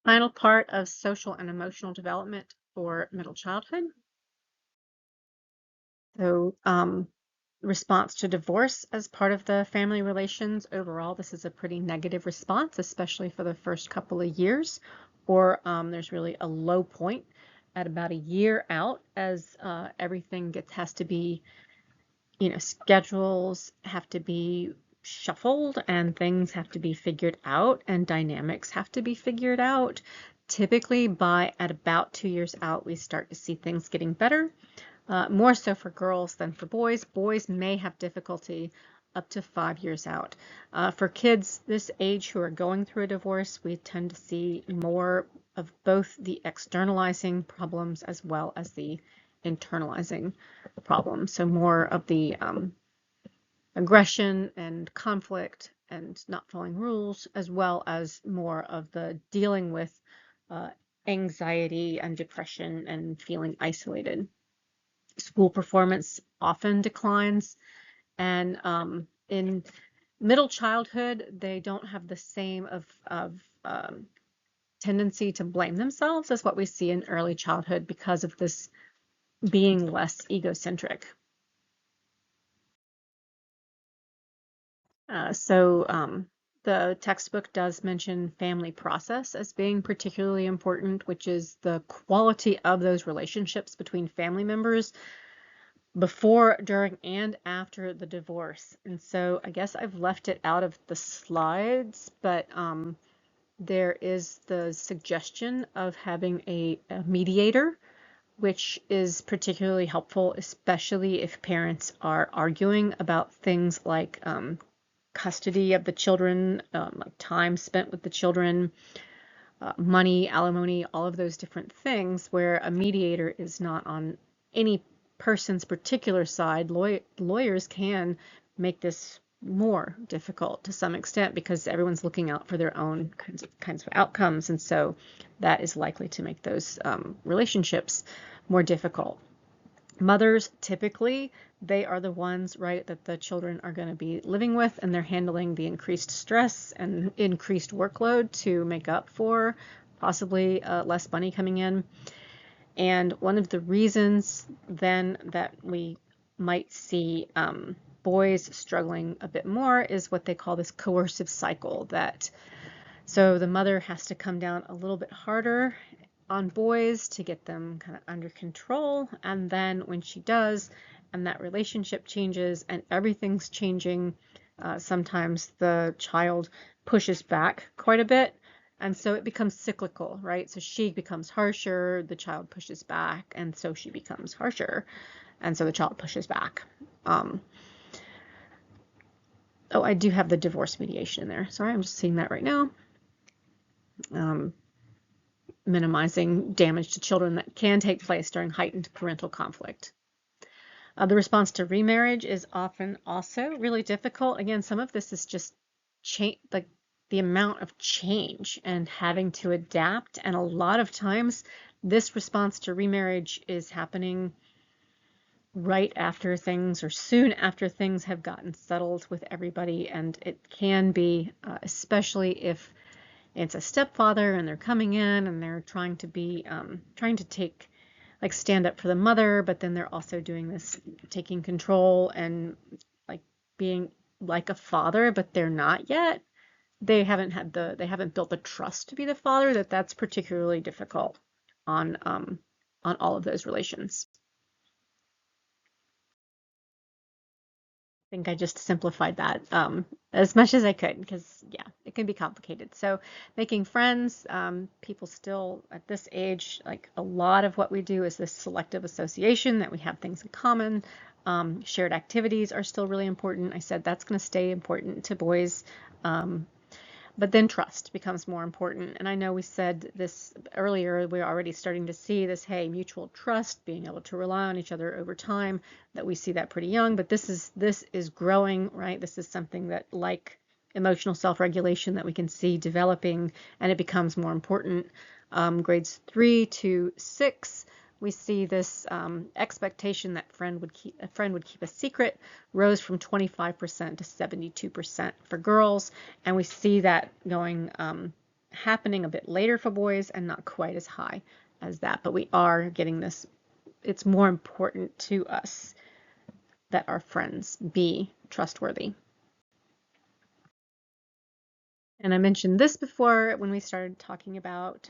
Final part of social and emotional development for middle childhood. So, response to divorce as part of the family relations. Overall, this is a pretty negative response, especially for the first couple of years, or there's really a low point at about a year out as everything has to be, schedules have to be shuffled and things have to be figured out and dynamics have to be figured out. Typically, at about 2 years out, we start to see things getting better. More so for girls than for boys. Boys may have difficulty up to 5 years out. For kids this age who are going through a divorce, we tend to see more of both the externalizing problems as well as the internalizing problems. So more of the aggression and conflict and not following rules, as well as more of the dealing with anxiety and depression and feeling isolated. School performance often declines, and in middle childhood, they don't have the same tendency to blame themselves as what we see in early childhood because of this being less egocentric. The textbook does mention family process as being particularly important, which is the quality of those relationships between family members before, during, and after the divorce. And so I guess I've left it out of the slides, but there is the suggestion of having a mediator, which is particularly helpful, especially if parents are arguing about things like custody of the children, like time spent with the children, money, alimony, all of those different things, where a mediator is not on any person's particular side. Lawyers can make this more difficult to some extent because everyone's looking out for their own kinds of outcomes, and so that is likely to make those relationships more difficult. Mothers, typically, they are the ones, right, that the children are going to be living with, and they're handling the increased stress and increased workload to make up for possibly less money coming in. And one of the reasons then that we might see boys struggling a bit more is what they call this coercive cycle. So the mother has to come down a little bit harder on boys to get them kind of under control, and then when she does and that relationship changes and everything's changing, sometimes the child pushes back quite a bit, and so it becomes cyclical, right? So she becomes harsher, the child pushes back, and so she becomes harsher, and so the child pushes back. Oh, I do have the divorce mediation in there. Sorry, I'm just seeing that right now. Minimizing damage to children that can take place during heightened parental conflict. The response to remarriage is often also really difficult. Again, some of this is just like the amount of change and having to adapt. And a lot of times this response to remarriage is happening right after things or soon after things have gotten settled with everybody. And it can be, especially if it's a stepfather and they're coming in and they're trying to take, like, stand up for the mother, but then they're also doing this, taking control and like being like a father, but they're not yet. They haven't built the trust to be the father. That's particularly difficult on all of those relations. I think I just simplified that as much as I could because, yeah, it can be complicated. So making friends, people still at this age, like a lot of what we do is this selective association, that we have things in common. Shared activities are still really important. I said that's going to stay important to boys. But then trust becomes more important. And I know we said this earlier, we're already starting to see this, hey, mutual trust, being able to rely on each other over time, that we see that pretty young, but this is growing, right? This is something that, like emotional self-regulation, that we can see developing, and it becomes more important. Grades 3 to 6, we see this expectation that a friend would keep a secret rose from 25% to 72% for girls, and we see that going happening a bit later for boys and not quite as high as that. But we are getting this. It's more important to us that our friends be trustworthy. And I mentioned this before when we started talking about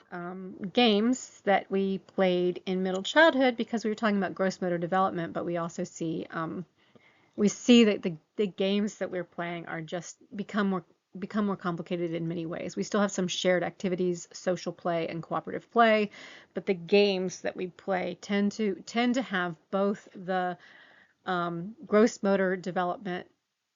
games that we played in middle childhood, because we were talking about gross motor development, but we also see that the games that we're playing are just become more complicated in many ways. We still have some shared activities, social play and cooperative play, but the games that we play tend to have both the gross motor development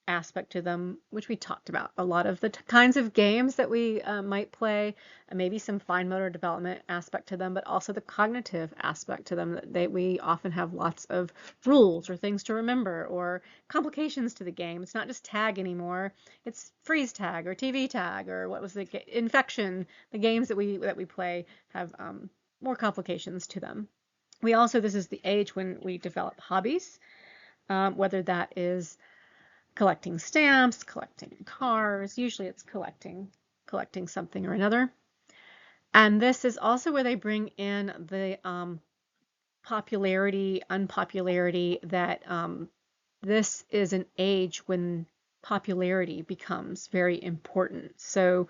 aspect to them, which we talked about. A lot of the kinds of games that we might play, maybe some fine motor development aspect to them, but also the cognitive aspect to them. That we often have lots of rules or things to remember or complications to the game. It's not just tag anymore. It's freeze tag or TV tag or what was the infection. The games that we play have more complications to them. This is the age when we develop hobbies, whether that is collecting stamps, collecting cars. Usually it's collecting something or another. And this is also where they bring in the popularity, unpopularity, that this is an age when popularity becomes very important. So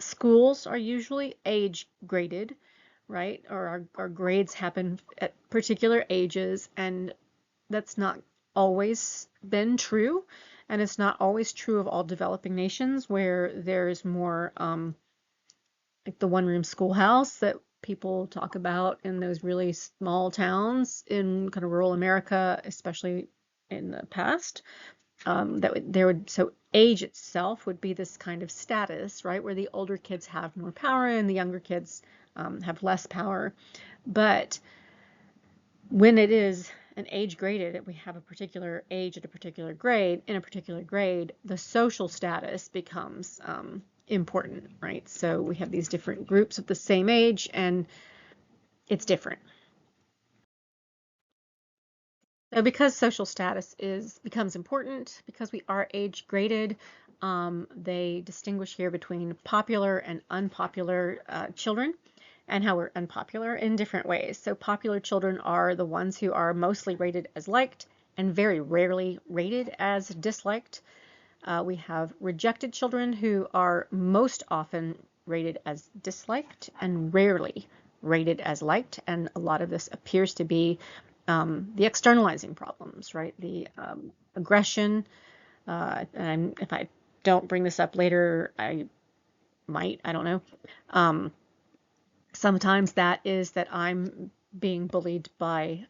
schools are usually age graded, right? Or our grades happen at particular ages, and that's not always been true, and it's not always true of all developing nations, where there's more like the one-room schoolhouse that people talk about in those really small towns in kind of rural America, especially in the past. So age itself would be this kind of status, right, where the older kids have more power and the younger kids have less power. But when it is an age graded, we have a particular age at a particular grade, in a particular grade, the social status becomes important, right? So we have these different groups of the same age, and it's different. So because social status becomes important, because we are age graded, they distinguish here between popular and unpopular children, and how we're unpopular in different ways. So popular children are the ones who are mostly rated as liked and very rarely rated as disliked. We have rejected children who are most often rated as disliked and rarely rated as liked. And a lot of this appears to be the externalizing problems, right? The aggression. And if I don't bring this up later, I don't know. Sometimes that is that I'm being bullied by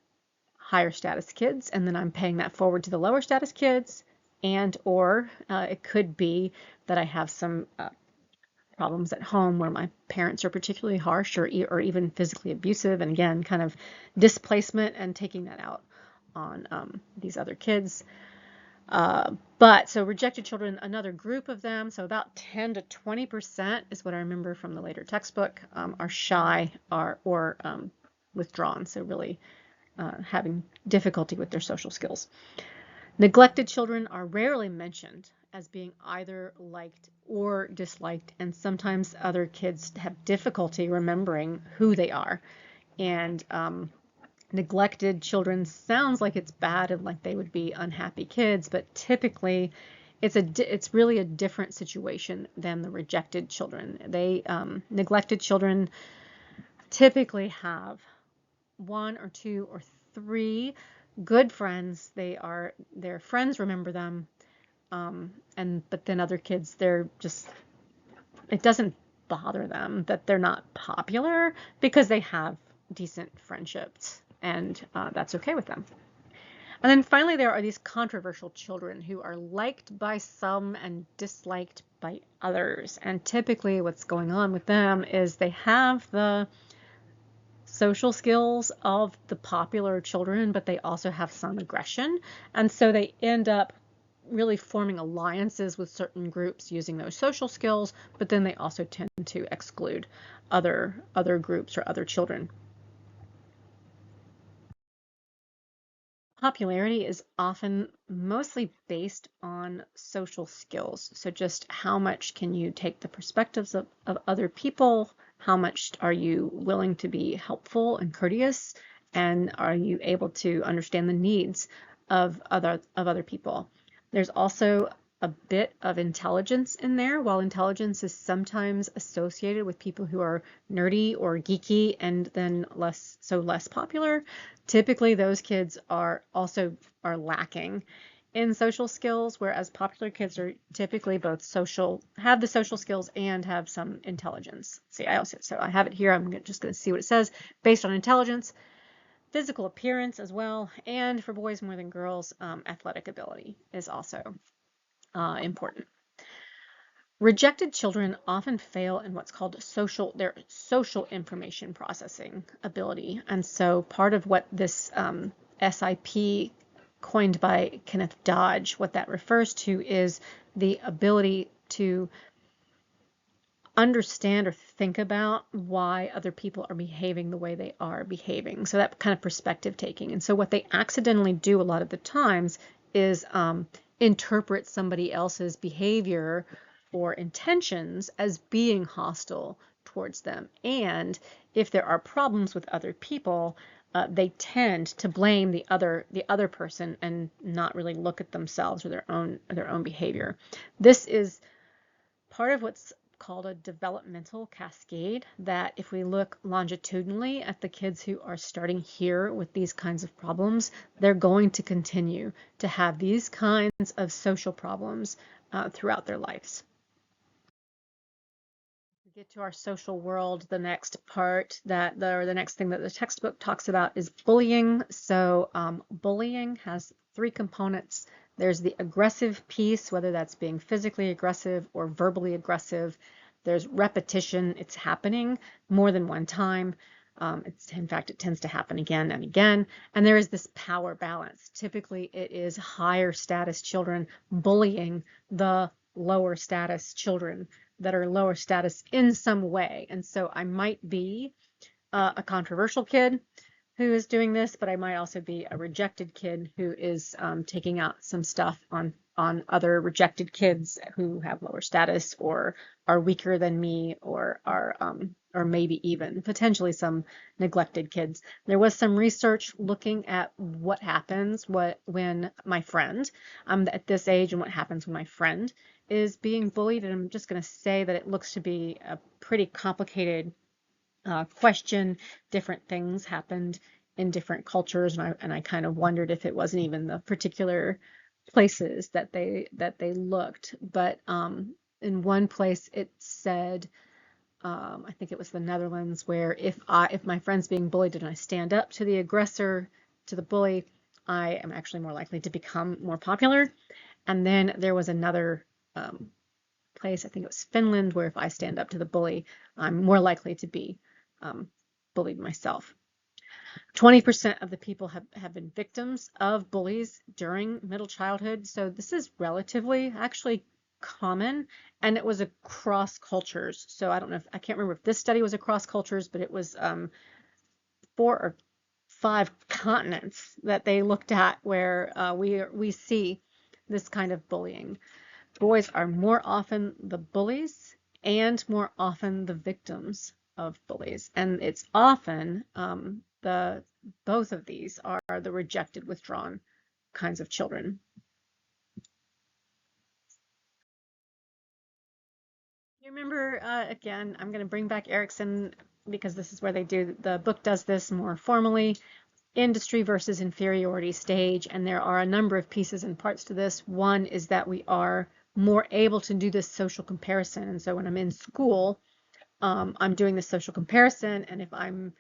higher status kids, and then I'm paying that forward to the lower status kids, or it could be that I have some problems at home where my parents are particularly harsh or even physically abusive, and again, kind of displacement and taking that out on these other kids. So rejected children, another group of them, so about 10 to 20% is what I remember from the later textbook, are shy or withdrawn, so really having difficulty with their social skills. Neglected children are rarely mentioned as being either liked or disliked, and sometimes other kids have difficulty remembering who they are. And neglected children sounds like it's bad and like they would be unhappy kids, but typically it's really a different situation than the rejected children. Neglected children typically have one or two or three good friends. Their friends remember them, but then other kids, it doesn't bother them that they're not popular because they have decent friendships, and that's okay with them. And then finally, there are these controversial children who are liked by some and disliked by others. And typically what's going on with them is they have the social skills of the popular children, but they also have some aggression. And so they end up really forming alliances with certain groups using those social skills, but then they also tend to exclude other groups or other children. Popularity is often mostly based on social skills. So just how much can you take the perspectives of other people? How much are you willing to be helpful and courteous? And are you able to understand the needs of other people? There's also a bit of intelligence in there. While intelligence is sometimes associated with people who are nerdy or geeky and then less popular, typically those kids are lacking in social skills, whereas popular kids are typically both have the social skills and have some intelligence. See, so I have it here. I'm just going to see what it says. Based on intelligence, physical appearance as well, and for boys more than girls, athletic ability is also important. Rejected children often fail in what's called their social information processing ability. And so part of what this SIP coined by Kenneth Dodge, what that refers to is the ability to understand or think about why other people are behaving the way they are behaving. So that kind of perspective taking. And so what they accidentally do a lot of the times is interpret somebody else's behavior or intentions as being hostile towards them. And if there are problems with other people, they tend to blame the other person and not really look at themselves or their own behavior. This is part of what's called a developmental cascade, that if we look longitudinally at the kids who are starting here with these kinds of problems, they're going to continue to have these kinds of social problems throughout their lives. We get to our social world, the next thing that the textbook talks about is bullying. So bullying has three components. There's the aggressive piece, whether that's being physically aggressive or verbally aggressive. There's repetition. It's happening more than one time. In fact, it tends to happen again and again. And there is this power balance. Typically, it is higher status children bullying the lower status children that are lower status in some way. And so I might be a controversial kid who is doing this, but I might also be a rejected kid who is taking out some stuff on other rejected kids who have lower status or are weaker than me or are or maybe even potentially some neglected kids. There was some research looking at what happens when my friend, I'm at this age, and what happens when my friend is being bullied. And I'm just going to say that it looks to be a pretty complicated question. Different things happened in different cultures, and I kind of wondered if it wasn't even the particular places that they looked. But in one place it said, I think it was the Netherlands, where if my friend's being bullied and I stand up to the aggressor, to the bully, I am actually more likely to become more popular. And then there was another place, I think it was Finland, where if I stand up to the bully, I'm more likely to be bullied myself. 20% of the people have been victims of bullies during middle childhood. So this is relatively actually common, and it was across cultures. So I can't remember if this study was across cultures, but it was 4 or 5 continents that they looked at where we see this kind of bullying. Boys are more often the bullies and more often the victims of bullies. And it's often both of these are the rejected, withdrawn kinds of children. You remember, again, I'm going to bring back Erikson because this is where the book does this more formally. Industry versus inferiority stage, and there are a number of pieces and parts to this. One is that we are more able to do this social comparison, and so when I'm in school, I'm doing this social comparison, and if I'm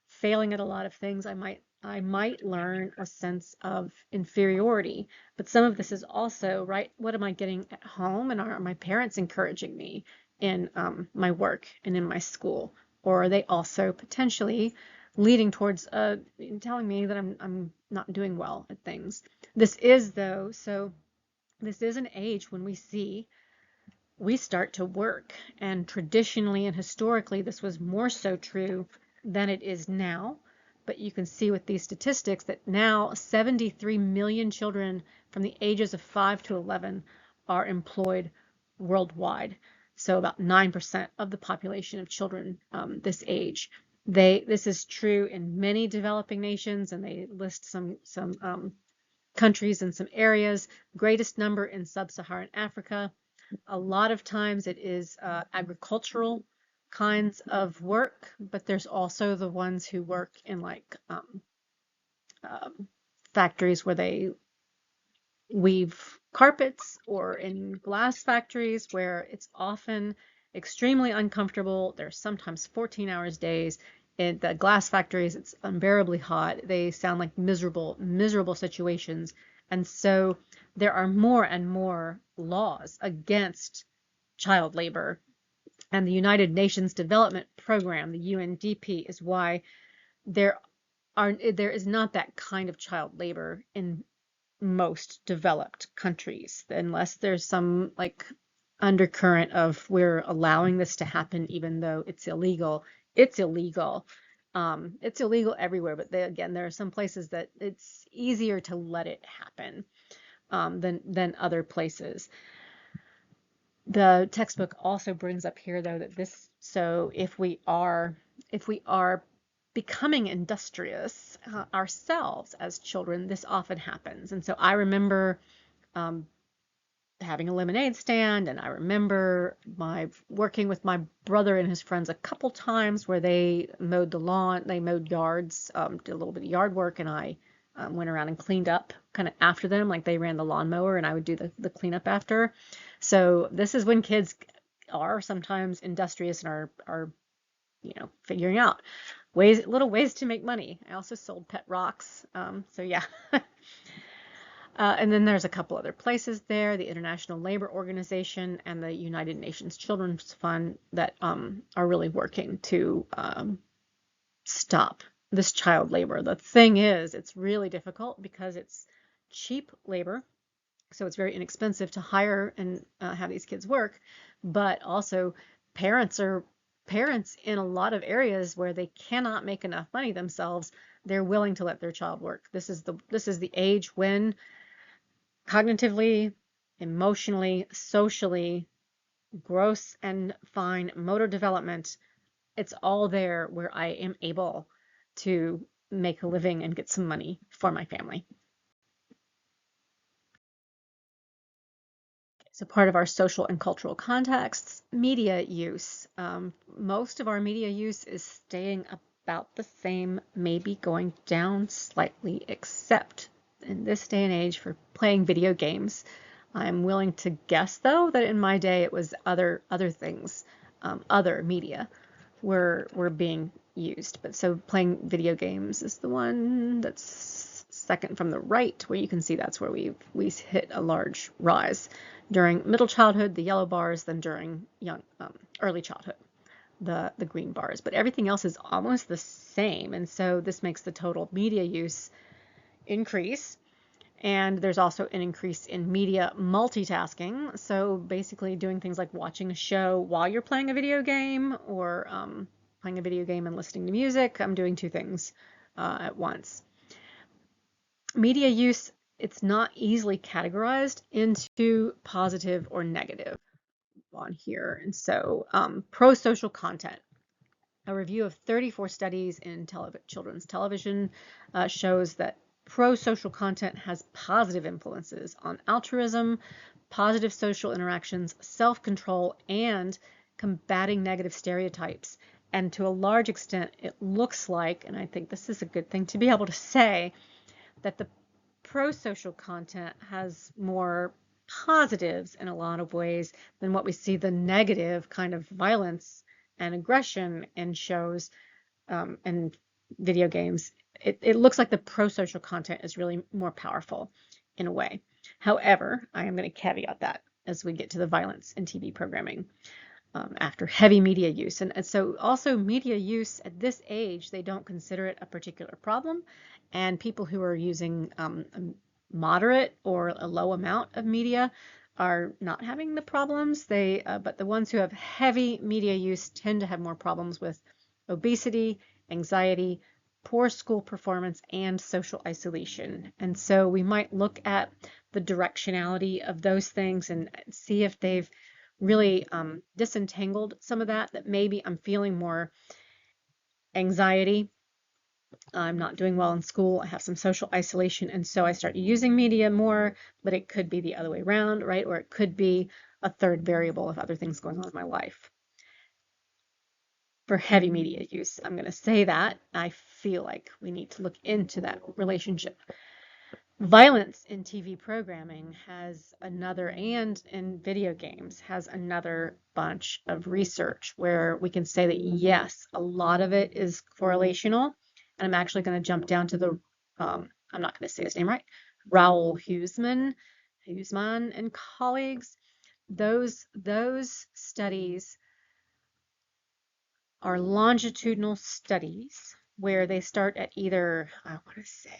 failing at a lot of things, I might learn a sense of inferiority. But some of this is also, right, what am I getting at home, and are my parents encouraging me in my work and in my school, or are they also potentially leading towards telling me that I'm not doing well at things. This is an age when we start to work, and traditionally and historically this was more so true than it is now. but you can see with these statistics that now 73 million children from the ages of 5 to 11 are employed worldwide. So about 9% of the population of children this age. This is true in many developing nations, and they list some countries and some areas. Greatest number in sub-Saharan Africa. A lot of times it is agricultural kinds of work, but there's also the ones who work in like factories where they weave carpets, or in glass factories where it's often extremely uncomfortable. There's sometimes 14 hours days. In the glass factories, it's unbearably hot. They sound like miserable, miserable situations. And so there are more and more laws against child labor. And the United Nations Development Program, the UNDP, is why there is not that kind of child labor in most developed countries, unless there's some like undercurrent of we're allowing this to happen even though it's illegal. It's illegal. It's illegal everywhere, but again, there are some places that it's easier to let it happen than other places. The textbook also brings up here, though, that so if we are becoming industrious ourselves as children, this often happens. And so I remember having a lemonade stand, and I remember working with my brother and his friends a couple times where they mowed the lawn, they mowed yards, did a little bit of yard work, and I went around and cleaned up kind of after them, like they ran the lawnmower and I would do the cleanup after. So this is when kids are sometimes industrious and are figuring out little ways to make money. I also sold pet rocks. So yeah. And then there's a couple other places there, the International Labor Organization and the United Nations Children's Fund, that are really working to stop this child labor. The thing is, it's really difficult because it's cheap labor, so it's very inexpensive to hire and have these kids work, but also parents in a lot of areas where they cannot make enough money themselves, they're willing to let their child work. This is the age when cognitively, emotionally, socially, gross and fine motor development, it's all there where I am able to make a living and get some money for my family. So part of our social and cultural contexts, media use. Most of our media use is staying about the same, maybe going down slightly, except in this day and age for playing video games. I'm willing to guess, though, that in my day it was other things, other media were being used. But so playing video games is the one that's second from the right, where you can see that's where we hit a large rise during middle childhood, the yellow bars, then during early childhood, the green bars. But everything else is almost the same, and so this makes the total media use increase. And there's also an increase in media multitasking. So basically doing things like watching a show while you're playing a video game, or playing a video game and listening to music. I'm doing two things at once. Media use, it's not easily categorized into positive or negative on here. And so pro-social content. A review of 34 studies in children's television shows that pro-social content has positive influences on altruism, positive social interactions, self-control, and combating negative stereotypes. And to a large extent, it looks like, and I think this is a good thing to be able to say, that the pro-social content has more positives in a lot of ways than what we see the negative kind of violence and aggression in shows and video games. It looks like the pro-social content is really more powerful in a way. However, I am going to caveat that as we get to the violence in TV programming after heavy media use. And so also media use at this age, they don't consider it a particular problem. And people who are using a moderate or a low amount of media are not having the problems. But the ones who have heavy media use tend to have more problems with obesity, anxiety, poor school performance, and social isolation. And so we might look at the directionality of those things and see if they've really disentangled some of that, that maybe I'm feeling more anxiety, I'm not doing well in school, I have some social isolation, and so I start using media more, but it could be the other way around, right? Or it could be a third variable of other things going on in my life. For heavy media use, I'm going to say that I feel like we need to look into that relationship. Violence in TV programming has another, and in video games has another bunch of research where we can say that yes, a lot of it is correlational. And I'm actually going to jump down to the, I'm not going to say his name right, Raoul Huseman and colleagues. Those studies are longitudinal studies where they start at either, I want to say,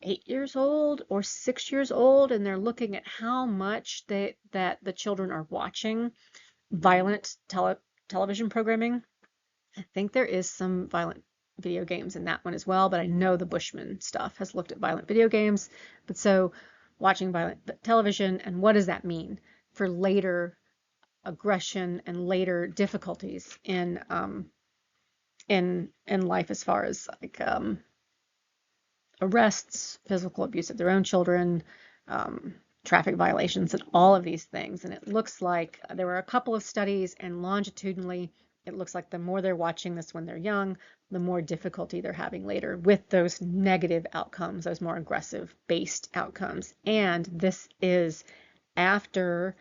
8 years old or 6 years old, and they're looking at how much that the children are watching violent television programming. I think there is some violent video games in that one as well, but I know the Bushman stuff has looked at violent video games. But so watching violent television, and what does that mean for later aggression and later difficulties in life, as far as like arrests, physical abuse of their own children, traffic violations, and all of these things. And it looks like there were a couple of studies, and longitudinally, it looks like the more they're watching this when they're young, the more difficulty they're having later with those negative outcomes, those more aggressive based outcomes. And this is after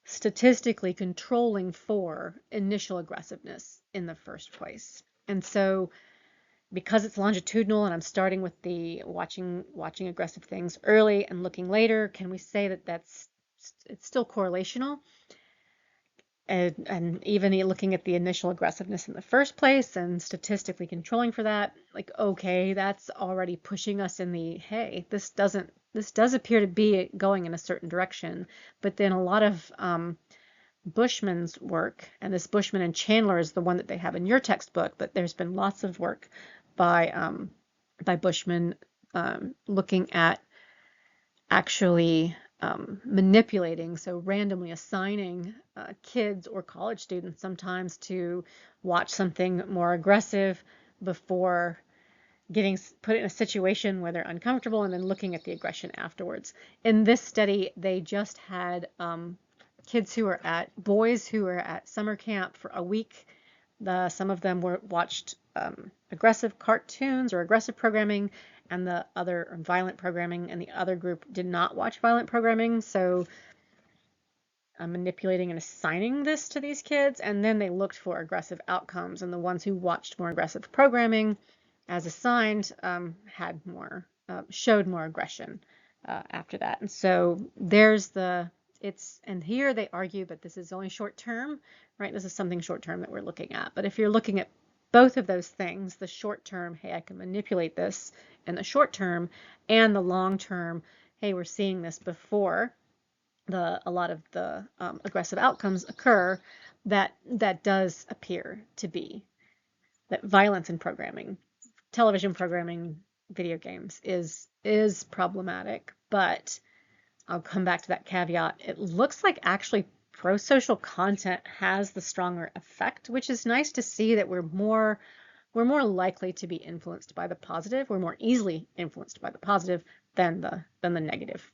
statistically controlling for initial aggressiveness in the first place. And so because it's longitudinal and I'm starting with the watching aggressive things early and looking later, can we say that it's still correlational? And even looking at the initial aggressiveness in the first place and statistically controlling for that, like, okay, that's already pushing us in the, hey, this does appear to be going in a certain direction. But then a lot of Bushman's work, and this Bushman and Chandler is the one that they have in your textbook, but there's been lots of work by Bushman looking at actually manipulating, so randomly assigning kids or college students sometimes to watch something more aggressive before getting put in a situation where they're uncomfortable, and then looking at the aggression afterwards. In this study, they just had boys who were at summer camp for a week. Some of them watched aggressive cartoons or aggressive programming, and the other violent programming, and the other group did not watch violent programming. So I'm manipulating and assigning this to these kids, and then they looked for aggressive outcomes, and the ones who watched more aggressive programming as assigned showed more aggression after that. And so and here they argue, but this is only short term, right? This is something short term that we're looking at. But if you're looking at both of those things, the short term, hey, I can manipulate this in the short term, and the long term, hey, we're seeing this before a lot of the aggressive outcomes occur, that does appear to be that violence in programming, television programming, video games is problematic. But I'll come back to that caveat. It looks like actually pro-social content has the stronger effect, which is nice to see that we're more likely to be influenced by the positive. We're more easily influenced by the positive than the negative